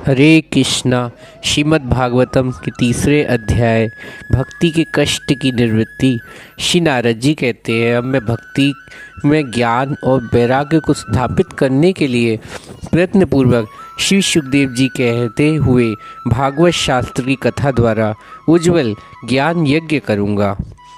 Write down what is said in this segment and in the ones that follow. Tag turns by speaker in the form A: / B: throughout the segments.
A: हरे कृष्णा। श्रीमद् भागवतम के तीसरे अध्याय भक्ति के कष्ट की निवृत्ति। श्री नारद जी कहते हैं, अब मैं भक्ति में ज्ञान और वैराग्य को स्थापित करने के लिए प्रयत्नपूर्वक श्री सुखदेव जी कहते हुए भागवत शास्त्र की कथा द्वारा उज्जवल ज्ञान यज्ञ करूँगा।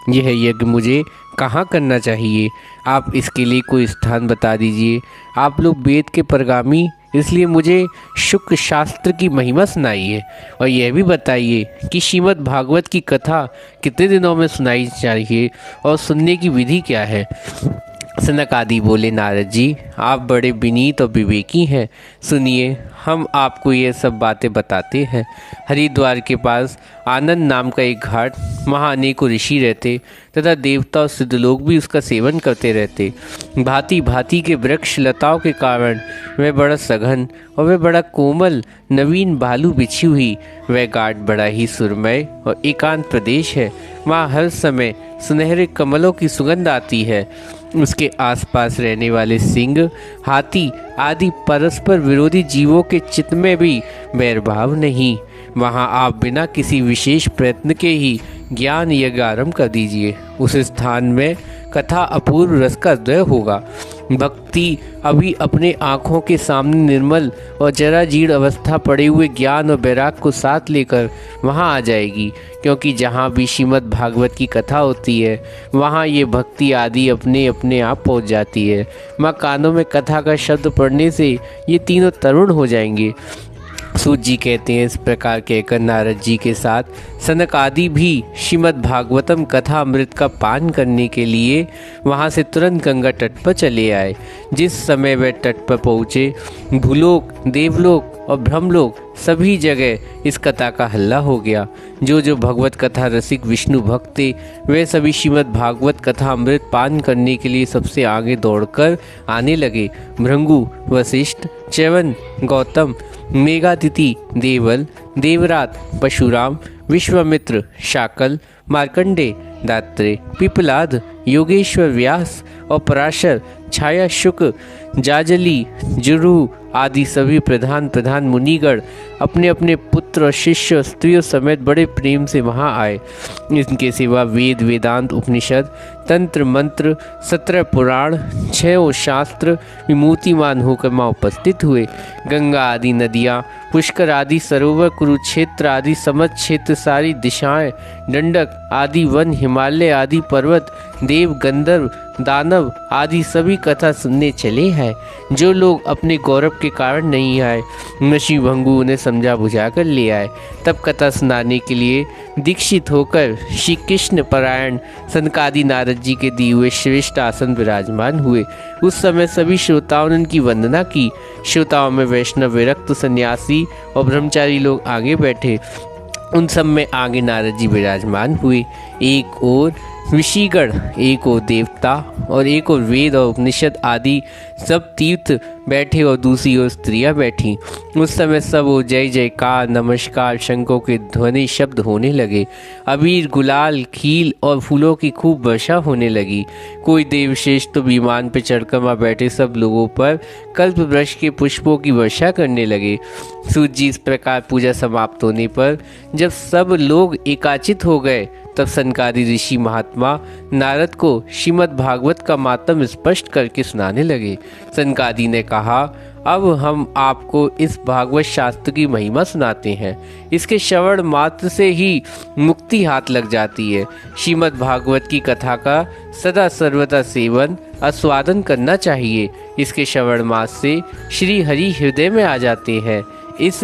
A: यह यज्ञ मुझे कहाँ करना चाहिए? आप इसके लिए कोई स्थान बता दीजिए। आप लोग वेद के परगामी, इसलिए मुझे शुक्ल शास्त्र की महिमा सुनाइए और यह भी बताइए कि श्रीमद् भागवत की कथा कितने दिनों में सुनाई चाहिए और सुनने की विधि क्या है। सनक आदि बोले, नारद जी आप बड़े विनीत और विवेकी हैं, सुनिए हम आपको ये सब बातें बताते हैं। हरिद्वार के पास आनंद नाम का एक घाट, वहाँ अनेकों ऋषि रहते तथा देवता और सिद्ध लोग भी उसका सेवन करते रहते। भांति भांति के वृक्ष लताओं के कारण वह बड़ा सघन और वह बड़ा कोमल नवीन बालू बिछी हुई वह घाट बड़ा ही सुरमय और एकांत प्रदेश है। वहाँ हर समय सुनहरे कमलों की सुगंध आती है। उसके आसपास रहने वाले सिंह, हाथी आदि परस्पर विरोधी जीवों के चित्त में भी बैरभाव नहीं। वहाँ आप बिना किसी विशेष प्रयत्न के ही ज्ञान यज्ञ आरंभ कर दीजिए। उस स्थान में कथा अपूर्व रस का उदय होगा। भक्ति अभी अपने आँखों के सामने निर्मल और जरा जीर्ण अवस्था पड़े हुए ज्ञान और वैराग को साथ लेकर वहाँ आ जाएगी, क्योंकि जहाँ भी श्रीमद् भागवत की कथा होती है वहाँ ये भक्ति आदि अपने अपने आप पहुँच जाती है। माँ कानों में कथा का शब्द पढ़ने से ये तीनों तरुण हो जाएंगे। सूत जी कहते हैं, इस प्रकार कहकर नारद जी के साथ सनक आदि भी श्रीमद् भागवतम कथा अमृत का पान करने के लिए वहाँ से तुरंत गंगा तट पर चले आए। जिस समय वे तट पर पहुँचे, भूलोक, देवलोक और ब्रह्मलोक सभी जगह इस कथा का हल्ला हो गया। जो भगवत कथा रसिक विष्णु भक्त थे वे सभी श्रीमद् भागवत कथा अमृत पान करने के लिए सबसे आगे दौड़कर आने लगे। भृंगु, वशिष्ठ, च्यवन, गौतम, मेघातिथि, देवल, देवरात, परशुराम, विश्वामित्र, शाकल, मार्कंडे, दात्रे, पिपलाद, योगेश्वर व्यास और पराशर, छाया शुक, जाजली, जुरू आदि सभी प्रधान मुनिगण अपने अपने पुत्र और शिष्य स्त्रियों समेत बड़े प्रेम से वहाँ आए। इनके सिवा वेद, वेदांत, उपनिषद, तंत्र, मंत्र, 17 पुराण, 6 शास्त्र विमूर्तिमान होकर वहाँ उपस्थित हुए। गंगा आदि नदियाँ, पुष्कर आदि सरोवर, कुरुक्षेत्र आदि समस्त क्षेत्र, सारी दिशाएं, दंडक आदि वन, हिमालय आदि पर्वत, देव, गंधर्व, दानव आदि सभी कथा सुनने चले हैं। जो लोग अपने गौरव के कारण नहीं आए, ऋषि भंगु उन्हें समझा बुझा कर ले आए। तब कथा सुनाने के लिए दीक्षित होकर श्री कृष्ण परायण सनकादि नारद जी के दिए हुए श्रेष्ठ आसन विराजमान हुए। उस समय सभी श्रोताओं ने उनकी वंदना की। श्रोताओं में वैष्णव, विरक्त, सन्यासी और ब्रह्मचारी लोग आगे बैठे। उन सब में आगे नारद जी विराजमान हुए। एक और ऋषिगण, एक और देवता और एक और वेद और उपनिषद आदि सब तीर्थ बैठे और दूसरी ओर स्त्रियां बैठी। उस समय सब वो जय जयकार, नमस्कार, शंखों के ध्वनि शब्द होने लगे। अबीर, गुलाल, खील और फूलों की खूब वर्षा होने लगी। कोई देवश्रेष्ठ तो विमान पर चढ़कर वहाँ बैठे सब लोगों पर कल्प वृक्ष के पुष्पों की वर्षा करने लगे। सूत जी, इस प्रकार पूजा समाप्त होने पर जब सब लोग एकाचित हो गए, तब सनकादि ऋषि महात्मा नारद को श्रीमद् भागवत का मातम स्पष्ट करके सुनाने लगे। सनकादि ने कहा, अब हम आपको इस भागवत शास्त्र की महिमा सुनाते हैं। इसके श्रवण मात्र से ही मुक्ति हाथ लग जाती है। श्रीमद् भागवत की कथा का सदा सर्वदा सेवन आस्वादन करना चाहिए। इसके श्रवण मात्र से श्री हरि हृदय में आ जाते हैं। इस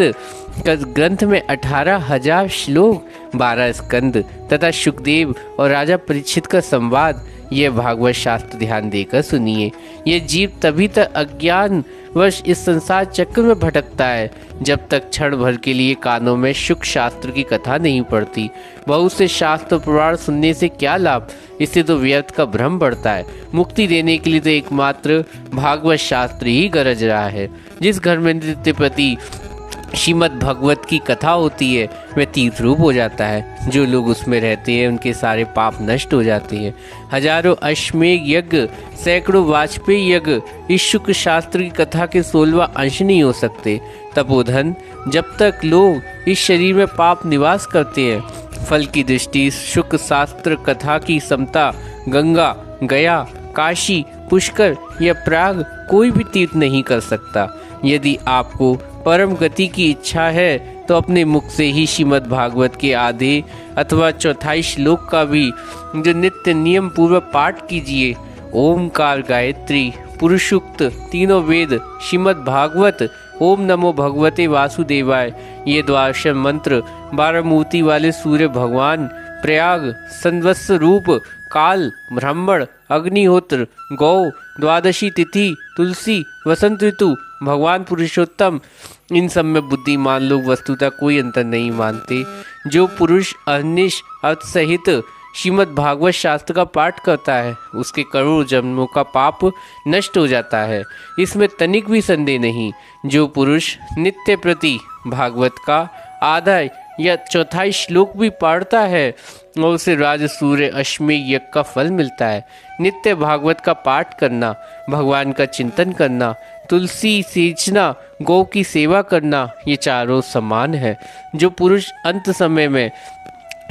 A: ग्रंथ में 18,000 श्लोक, 12 स्कंद तथा सुखदेव और राजा परीक्षित का संवाद, यह भागवत शास्त्र ध्यान देकर सुनिए। यह जीव तभी तक अज्ञान वश इस संसार चक्र में भटकता है जब तक क्षण भर के लिए कानों में शुक्ल शास्त्र की कथा नहीं पड़ती। बहुत से शास्त्र पुराण सुनने से क्या लाभ, इससे तो व्यर्थ का भ्रम बढ़ता है। मुक्ति देने के लिए तो एकमात्र भागवत शास्त्र ही गरज रहा है। जिस घर में नित्य प्रति श्रीमद् भागवत की कथा होती है वह तीर्थ रूप हो जाता है। जो लोग उसमें रहते हैं उनके सारे पाप नष्ट हो जाते हैं। हजारों अश्वमेध यज्ञ, सैकड़ों वाजपेयी यज्ञ इस शुक्ल शास्त्र की कथा के 16वां अंश नहीं हो सकते। तपोधन, जब तक लोग इस शरीर में पाप निवास करते हैं, फल की दृष्टि शुक शास्त्र कथा की समता गंगा, गया, काशी, पुष्कर या प्रयाग कोई भी तीर्थ नहीं कर सकता। यदि आपको परम गति की इच्छा है तो अपने मुख से ही श्रीमद् भागवत के आधे अथवा चौथाई श्लोक का भी जो नित्य नियम पूर्वक पाठ कीजिए। ओमकार, गायत्री, पुरुषुक्त, तीनों वेद, श्रीमद् भागवत, ओम नमो भगवते वासुदेवाय, ये द्वादश मंत्र, 12 मूर्ति वाले सूर्य भगवान, प्रयाग, संवत्सर रूप, काल, ब्राह्मण, अग्निहोत्र, गौ, द्वादशी तिथि, तुलसी, वसंत ऋतु, भगवान पुरुषोत्तम, इन सब में बुद्धिमान लोग वस्तुतः कोई अंतर नहीं मानते। जो पुरुष अहर्निश अर्थ सहित श्रीमद् भागवत शास्त्र का पाठ करता है उसके करोड़ जन्मों का पाप नष्ट हो जाता है, इसमें तनिक भी संदेह नहीं। जो पुरुष नित्य प्रति भागवत का आधा या चौथाई श्लोक भी पढ़ता है और उसे राज सूर्य अश्वमेध यज्ञ का फल मिलता है। नित्य भागवत का पाठ करना, भगवान का चिंतन करना, तुलसी सींचना, गौ की सेवा करना, ये चारों समान है। जो पुरुष अंत समय में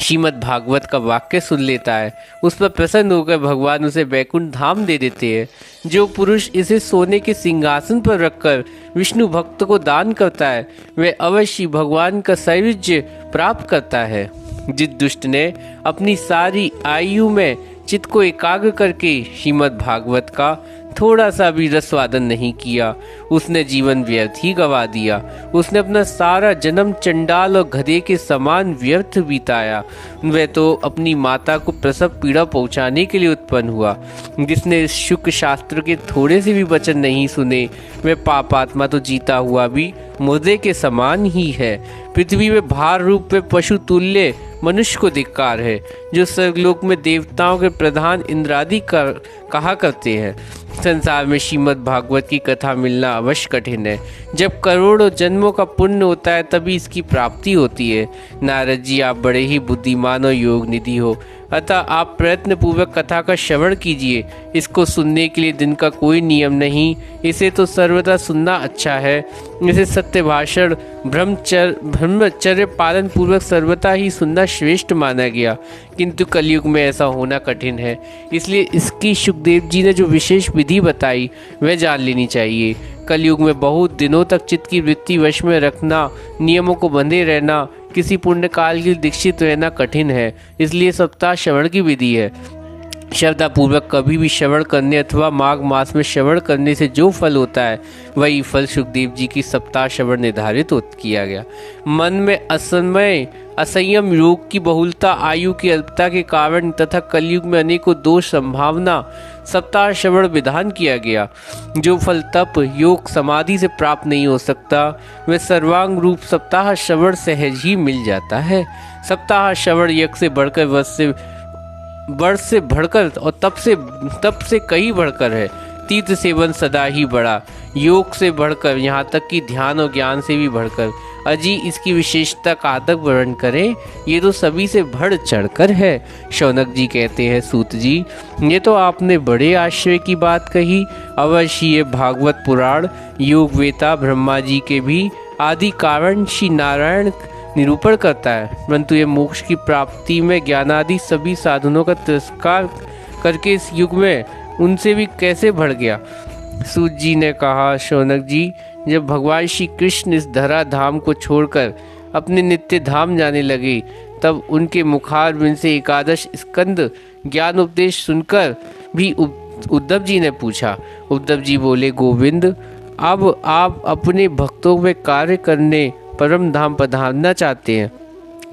A: श्रीमद् भागवत का वाक्य सुन लेता है उस पर प्रसन्न होकर भगवान उसे वैकुंठ धाम दे देते हैं। जो पुरुष इसे सोने के सिंहासन पर रखकर विष्णु भक्त को दान करता है वह अवश्य भगवान का सायुज्य प्राप्त करता है। जिस दुष्ट ने अपनी सारी आयु में चित्त को एकाग्र करके श्रीमद् भागवत का थोड़ा सा भी रसवादन नहीं किया उसने जीवन व्यर्थ ही गवा दिया। उसने अपना सारा जन्म चंडाल और गधे के समान व्यर्थ बिताया। वह तो अपनी माता को प्रसव पीड़ा पहुंचाने के लिए उत्पन्न हुआ। जिसने शुक्र शास्त्र के थोड़े से भी वचन नहीं सुने वह पापात्मा तो जीता हुआ भी मुर्दे के समान ही है। पृथ्वी में भार रूप में पशु तुल्य मनुष्य को धिक्कार है जो स्वर्गलोक में देवताओं के प्रधान इंद्रादि कहा करते हैं। संसार में श्रीमद् भागवत की कथा मिलना अवश्य कठिन है। जब करोड़ों जन्मों का पुण्य होता है तभी इसकी प्राप्ति होती है। नारद जी, आप बड़े ही बुद्धिमान और योग निधि हो, अतः आप प्रयत्न पूर्वक कथा का श्रवण कीजिए। इसको सुनने के लिए दिन का कोई नियम नहीं, इसे तो सर्वदा सुनना अच्छा है। इसे सत्य भाषण ब्रह्मचर्य पालन पूर्वक सर्वथा ही सुनना श्रेष्ठ माना गया, किंतु कलयुग में ऐसा होना कठिन है। इसलिए इसकी सुखदेव जी ने जो विशेष विधि बताई वह जान लेनी चाहिए। कलयुग में बहुत दिनों तक चित्त की वृत्ति वश में रखना, नियमों को बंधे रहना, किसी पुण्य काल के दीक्षित रहना कठिन है। इसलिए सप्ताह श्रवण की विधि है। श्रद्धापूर्वक कभी भी श्रवण करने अथवा माघ मास में श्रवण करने से जो फल होता है वही फल सुखदेव जी की सप्ताह श्रवण निर्धारित किया गया। मन में असमय असंयम, योग की बहुलता, आयु की अल्पता के कारण तथा कलयुग में अनेकों दोष संभावना सप्ताह श्रवण विधान किया गया। जो फल तप योग समाधि से प्राप्त नहीं हो सकता वह सर्वांग रूप सप्ताह श्रवण सहज ही मिल जाता है। सप्ताह श्रवण यज्ञ से बढ़कर वर्ष से बढ़कर और तप से कहीं बढ़कर है। तीर्थ सेवन सदा ही बड़ा, योग से बढ़कर, यहाँ तक कि ध्यान और ज्ञान से भी बढ़कर। अजी इसकी विशेषता कहाँ तक वर्णन करें, ये तो सभी से बढ़ चढ़कर है। शौनक जी कहते हैं, सूत जी ये तो आपने बड़े आश्चर्य की बात कही। अवश्य ये भागवत पुराण योग वेता ब्रह्मा जी के भी आदि कारण श्री नारायण निरूपण करता है, परंतु ये मोक्ष की प्राप्ति में ज्ञानादि सभी साधनों का तिरस्कार करके इस युग में उनसे भी कैसे बढ़ गया। सूत जी ने कहा, शौनक जी जब भगवान श्री कृष्ण इस धरा धाम को छोड़कर अपने नित्य धाम जाने लगे तब उनके मुखारबिंद से एकादश स्कंद ज्ञान उपदेश सुनकर भी उद्धव जी ने पूछा। उद्धव जी बोले, गोविंद अब आप अपने भक्तों में कार्य करने परम धाम पधारना चाहते हैं,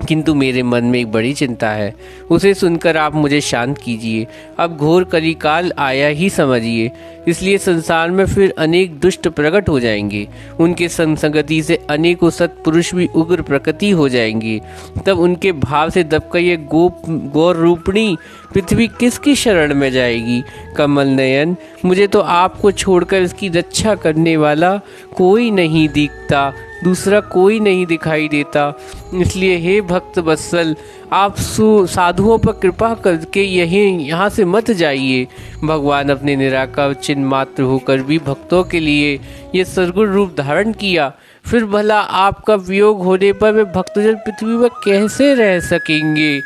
A: किंतु मेरे मन में एक बड़ी चिंता है, उसे सुनकर आप मुझे शांत कीजिए। अब घोर कलिकाल आया ही समझिए, इसलिए संसार में फिर अनेक दुष्ट प्रकट हो जाएंगे। उनके संगति से अनेकों सत्पुरुष भी उग्र प्रकृति हो जाएंगे। तब उनके भाव से दबकर ये गौर रूपणी पृथ्वी किसकी शरण में जाएगी। कमल नयन, मुझे तो आपको छोड़कर इसकी रक्षा करने वाला कोई नहीं दिखता, दूसरा कोई नहीं दिखाई देता। इसलिए हे भक्त वत्सल, आप साधुओं पर कृपा करके यहाँ से मत जाइए। भगवान अपने निराकार चिन्ह मात्र होकर भी भक्तों के लिए ये सद्गुण रूप धारण किया, फिर भला आपका वियोग होने पर वे भक्तजन पृथ्वी पर कैसे रह सकेंगे।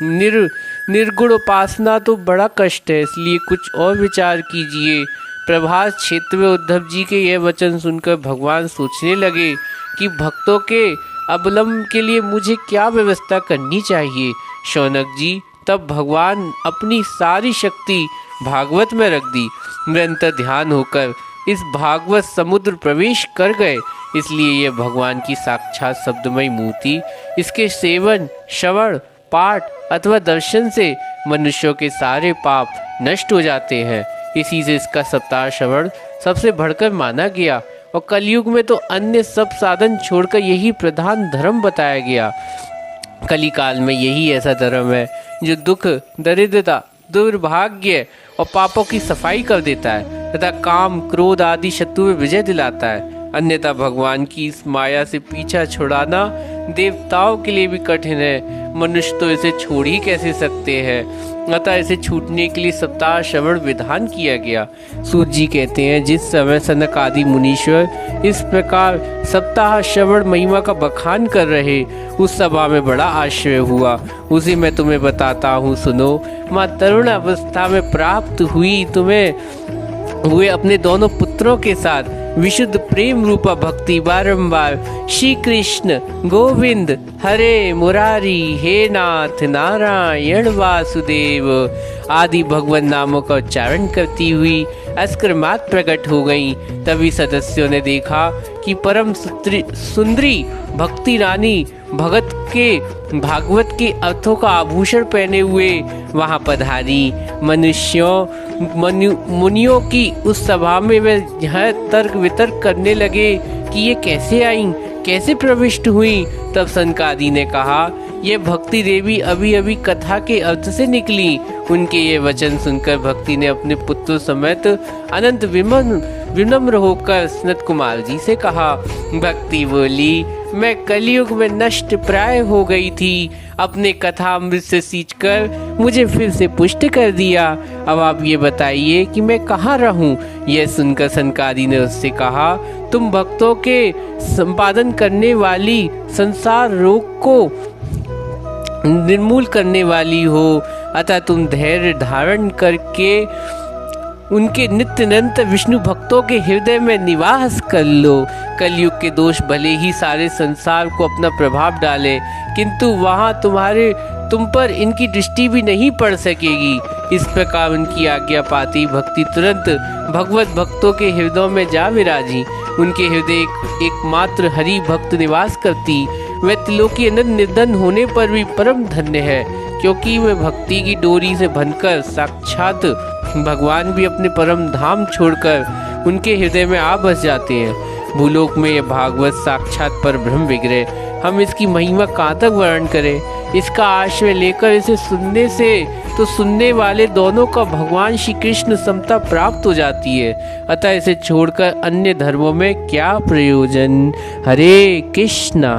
A: निर्गुण उपासना तो बड़ा कष्ट है, इसलिए कुछ और विचार कीजिए। प्रभास क्षेत्र में उद्धव जी के यह वचन सुनकर भगवान सोचने लगे कि भक्तों के अवलंब के लिए मुझे क्या व्यवस्था करनी चाहिए। शौनक जी, तब भगवान अपनी सारी शक्ति भागवत में रख दी। निरंतर ध्यान होकर इस भागवत समुद्र प्रवेश कर गए, इसलिए यह भगवान की साक्षात शब्दमयी मूर्ति। इसके सेवन, श्रवण, पाठ अथवा दर्शन से मनुष्यों के सारे पाप नष्ट हो जाते हैं। इसी से इसका सप्ताह श्रवण सबसे बढ़कर माना गया और कलयुग में तो अन्य सब साधन छोड़कर यही प्रधान धर्म बताया गया। कली काल में यही ऐसा धर्म है जो दुख, दरिद्रता, दुर्भाग्य और पापों की सफाई कर देता है तथा काम, क्रोध आदि शत्रु में विजय दिलाता है। अन्यथा भगवान की इस माया से पीछा छुड़ाना देवताओं के लिए भी कठिन है। मनुष्य तो इसे छोड़ ही कैसे सकते हैं। अतः इसे छूटने के लिए सप्ताह श्रवण विधान किया गया। सूत जी कहते हैं, जिस समय सनक आदि मुनीश्वर इस प्रकार सप्ताह श्रवण महिमा का बखान कर रहे, उस सभा में बड़ा आश्चर्य हुआ। उसी मैं तुम्हें बताता हूँ, सुनो। माँ तरुण अवस्था में प्राप्त हुए अपने दोनों पुत्रों के साथ विशुद्ध प्रेम रूपा भक्ति बारंबार श्री कृष्ण गोविंद हरे मुरारी हे नाथ नारायण वासुदेव आदि भगवान नामों का उच्चारण करती हुई अस्कर्मात प्रकट हो गईं। तभी सदस्यों ने देखा कि परम सुंदरी भक्ति रानी भगत के भागवत के अर्थों का आभूषण पहने हुए वहां पधारी। मुनियों की उस सभा में वे यह तर्क वितर्क करने लगे कि ये कैसे आईं, कैसे प्रविष्ट हुई। तब सनकादि ने कहा, ये भक्ति देवी अभी अभी कथा के अर्थ से निकली। उनके ये वचन सुनकर भक्ति ने अपने पुत्र समेत अनंत विनम्र होकर सनत कुमार जी से कहा। भक्ति बोली, मैं कलयुग में नष्ट प्राय हो गई थी। अपने कथा अमृत से सींचकर मुझे फिर से पुष्ट कर दिया। अब आप ये बताइए कि मैं कहाँ रहूं। यह सुनकर सनकादि ने उससे कहा, तुम भक्तों के संपादन करने वाली, संसार रोग को निर्मूल करने वाली हो, अतः तुम धैर्य धारण करके उनके नित्य निरंतर विष्णु भक्तों के हृदय में निवास कर लो। कलयुग के दोष भले ही सारे संसार को अपना प्रभाव डाले, किंतु वहाँ तुम पर इनकी दृष्टि भी नहीं पड़ सकेगी। इस प्रकार उनकी आज्ञा पाती भक्ति तुरंत भगवत भक्तों के हृदयों में जा विराजी। उनके हृदय एकमात्र हरि भक्त निवास करती। वह त्रिलोकी अनंत निर्धन होने पर भी परम धन्य है, क्योंकि वे भक्ति की डोरी से बंधकर साक्षात भगवान भी अपने परम धाम छोड़कर उनके हृदय में आ बस जाते हैं। भूलोक में यह भागवत साक्षात पर ब्रह्म विग्रह। हम इसकी महिमा कहाँ तक वर्णन करें। इसका आश्रय लेकर इसे सुनने से तो सुनने वाले दोनों का भगवान श्री कृष्ण समता प्राप्त हो जाती है। अतः इसे छोड़कर अन्य धर्मों में क्या प्रयोजन। हरे कृष्णा।